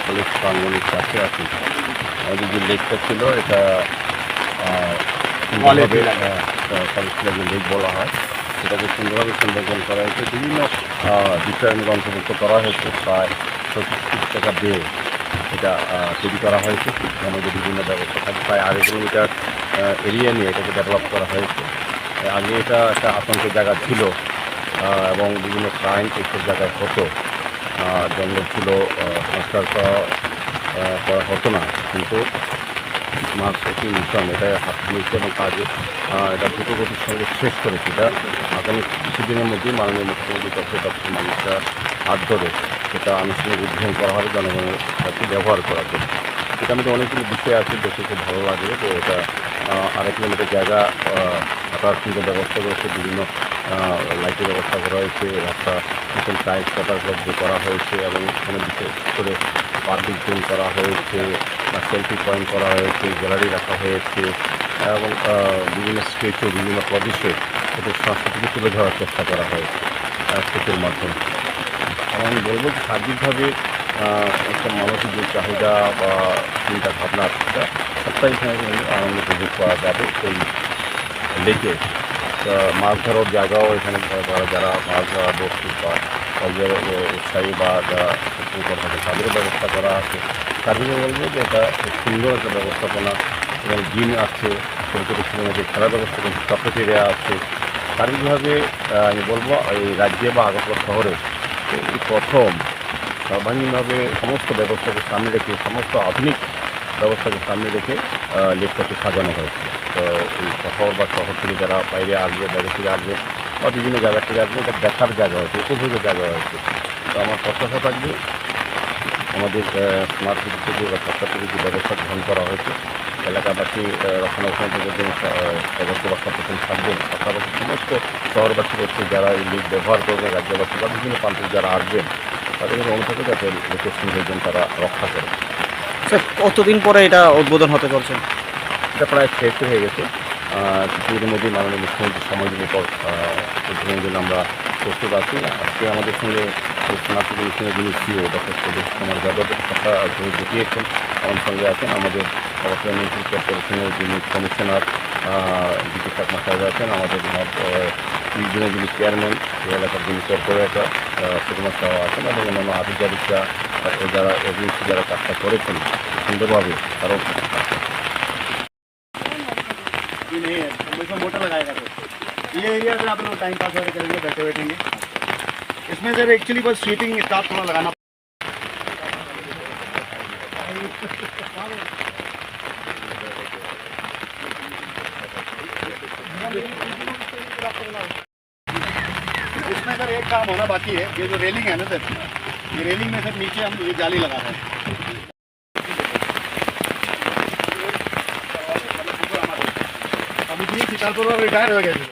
College প্রাঙ্গণের কাছে আছি। আমাদের যে লেকটা ছিল এটা সুন্দরভাবে কলেজ যে লেক বলা হয় সেটাকে সুন্দরভাবে সৌন্দর্যন করা হয়েছে। বিভিন্ন বিষয়ের মধ্যে অন্তর্ভুক্ত করা হয়েছে। প্রায় 25 কোটি টাকা দিয়ে এটা তৈরি করা হয়েছে। এর মধ্যে বিভিন্ন ব্যবস্থা থাকে। প্রায় 2.5 কিলোমিটার এরিয়া নিয়ে এটাকে ডেভেলপ করা হয়েছে। আগে এটা একটা আতঙ্কের জায়গা ছিল এবং বিভিন্ন ক্রাইম এইসব জায়গায় হতো। জঙ্গল ছিল, সংস্কার করা হতো না, কিন্তু মাছ একটি মিশন এটাই হাত দিয়েছে এবং কাজে এটা দ্রুত গতির সঙ্গে শেষ করেছে। এটা আগামী কিছুদিনের মধ্যেই মাননীয় মুখ্যমন্ত্রী ডক্টর মানুষরা হাত ধরে সেটা আনুষ্ঠানিক উদ্বোধন করা হবে জনগণের কাছে ব্যবহার করার জন্য। এটার মধ্যে অনেকগুলো বিষয় আছে, দেখে খুব ভালো লাগে। তো এটা 2.5 কিলোমিটার জায়গা হাঁটার সুন্দর ব্যবস্থা রয়েছে, বিভিন্ন লাইটের ব্যবস্থা করা হয়েছে, রাস্তা নতুন টাইলস করা হয়েছে এবং এখানে বিশেষ করে পার্কিং জোন করা হয়েছে, সেলফি পয়েন্ট করা হয়েছে, গ্যালারি রাখা হয়েছে এবং বিভিন্ন স্টেজে বিভিন্ন প্রদেশে এদের সংস্কৃতিকে তুলে ধরার চেষ্টা করা হয়েছে স্কেচের মাধ্যমে। আমি বলবো যে সার্বিকভাবে একটা মানসিক যে চাহিদা বা চিন্তা ভাবনা সেটা সবটাই এখানে আনন্দ উপভোগ করা যাবে এই লেকে। মাছ ধরার জায়গাও এখানে যারা মাছ ধরা বস্তু বা উৎসাহী বা যারা করা থাকে তাদেরও ব্যবস্থা করা আছে। সার্বিক বলবো যে এটা খুব সুন্দর একটা ব্যবস্থাপনা এবং জিম আছে, ছোটো ছোটো ছেলেমেয়েদের খেলার ব্যবস্থা কিন্তু ক্যাফেটেরিয়া আছে। সার্বিকভাবে আমি বলবো এই রাজ্যে বা আগরতলা শহরে এই প্রথম সর্বাঙ্গীনভাবে সমস্ত ব্যবস্থাকে সামনে রেখে, সমস্ত আধুনিক ব্যবস্থাকে সামনে রেখে লেকটাকে সাজানো হয়েছে। তো এই শহর বা শহর থেকে যারা বাইরে আসবে, বাইরে থেকে আসবে বা বিভিন্ন জায়গা থেকে আসবে, এটা দেখার জায়গা হয়েছে, উপভোগের জায়গা হয়েছে। তো আমার প্রত্যাশা থাকবে আমাদের স্মার্ট সিটি থেকে বা সরকার থেকে যে ব্যবস্থা গ্রহণ করা হয়েছে এলাকাবাসী রক্ষণাবেক্ষণের জন্য সদস্য বা সচেতন থাকবেন। পাশাপাশি সমস্ত শহরবাসীকে যারা এই লিগ ব্যবহার করবেন, রাজ্যবাসী বা বিভিন্ন প্রান্তে যারা আসবেন তাদের অনুসারে যাতে লোকের সৌন্দর্য তারা রক্ষা করে। স্যার, কতদিন পরে এটা উদ্বোধন হতে চলছে? এটা প্রায় শেষ হয়ে গেছে। কিছুদিনের মধ্যেই মাননীয় মুখ্যমন্ত্রীর সময়ের পর উদ্বোধনের জন্য আমরা প্রস্তুত আছি। আজকে আমাদের সঙ্গে স্মার্ট সিটি মিশনের যিনি সিও ডক্টর সুদেশ কুমার যাদব কথা দেখিয়েছেন, আমার সঙ্গে আছেন আমাদের অবসর মন্ত্রী কর্পোরেশনের যিনি কমিশনার বিদ্যুৎ মাসাজ আছেন, আমাদের তিনজনের যিনি চেয়ারম্যান এই এলাকার যিনি কর্পোরেটর সুকুমার সাহা আছেন এবং অন্যান্য আধিকারিকরা যারা এজেন্সি যারা কাজটা করেছেন সুন্দরভাবে তারাও नहीं है, इसमें मोटर लगाएगा तो ये एरिया से आप लोग टाइम पास वगैरह करेंगे, बैठे बैठेंगे। इसमें सर एक्चुअली बस सीटिंग स्टाफ थोड़ा लगाना। इसमें सर एक काम होना बाकी है, ये जो रेलिंग है ना सर, ये रेलिंग में सर नीचे हम ये जाली लगा रहे हैं। अभी 3 साल पूर्व रिटायर हो गए।